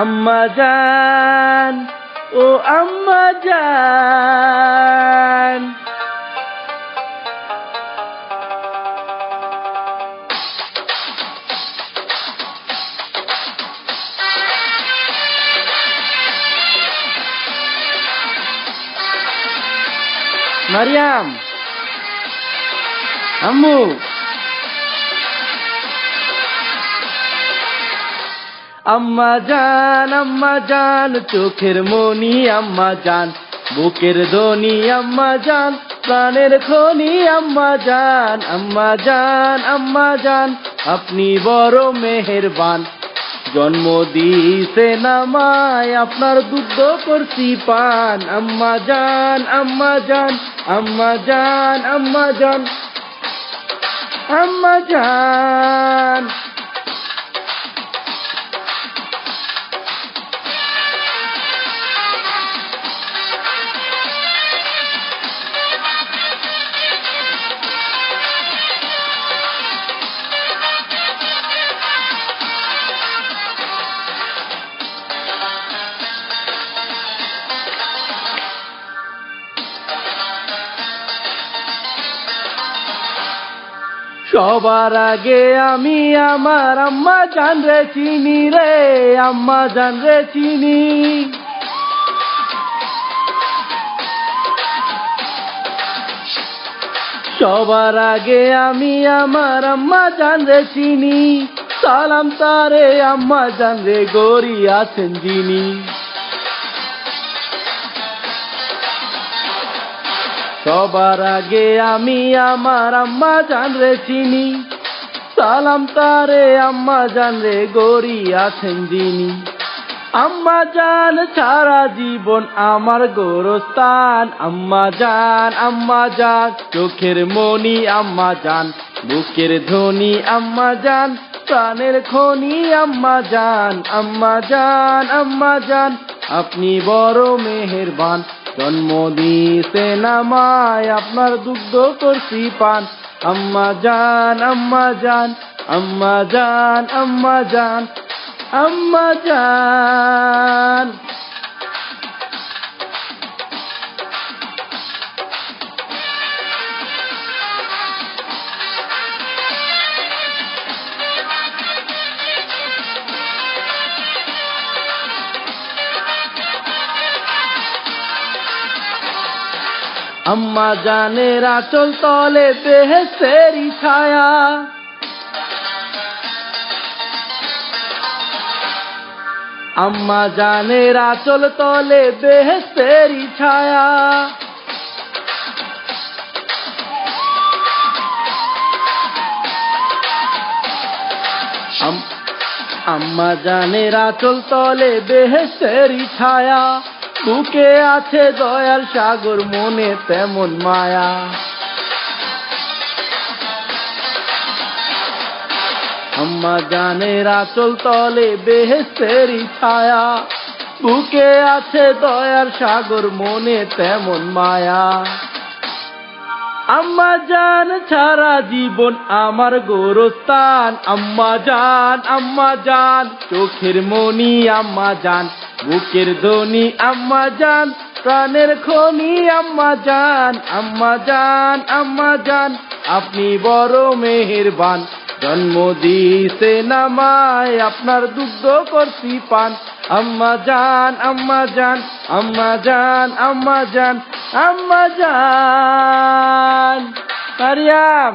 আম্মা জান, ও আম্মা জান। মারিয়াম, আম্মু, আম্মা জান, চোখের মনি আম্মা জান, বুকের ধ্বনি আম্মা জান, প্রাণের খনি আম্মা জান। আম্মা জান, আপনি বড় মেহেরবান, জন্ম দিয়েছেন আমায়, আপনার দুগ্ধ করছি পান। আম্মা জান, আম্মা জান, আম্মা জান, আম্মা জান, আম্মা জান। সবার আগে আমি আমার আম্মা জান রে চিনি রে, আম্মা জান রে চিনি। সবার আগে আমি আমার আম্মা জান রে চিনি, সালাম তারে আম্মা জান রে গড়ি আছেন যিনি। সবার আগে আমি আমার আম্মা জান রে চিনি, সালাম তারে আম্মা জান রে গড়ি আছেন যিনি। আম্মা জান সারা জীবন আমার গোরস্থান, আম্মা জান, চোখের মনি আম্মা জান, বুকের ধ্বনি আম্মা জান, প্রাণের খনি আম্মা জান। আম্মা জান, আপনি বড় মেহেরবান, জন্ম দিয়েছেন আমায়, আপনার দুগ্ধ করছি পান। আম্মা জান, আম্মা জান, আম্মা জান, আম্মা জান, আম্মা জান। আম্মা জানের আঁচল তলে বেহেশতেরই ছায়া, আম্মা জানের আঁচল তলে বেহেশতেরই ছায়া। আম্মা জানের আঁচল তলে বেহেশতেরই ছায়া, বুকে আছে দয়ার সাগর, মনে তেমন মায়া। আম্মা জানের আঁচল তলে বেহেশতেরই ছায়া, বুকে আছে দয়ার সাগর, মনে তেমন মায়া। আম্মা জান সারা জীবন আমার গোরস্থান, আম্মা জান, চোখের মনি আম্মা জান, বুকের ধ্বনি আম্মা জান, প্রাণের খনি আম্মা জান। আম্মা জান, আপনি বড় মেহেরবান, জন্ম দিয়েছেন আমায়, আপনার দুগ্ধ করছি পান। আম্মা জান, আম্মা জান, আম্মা জান, আম্মা জান, আম্মা জান। মারিয়াম।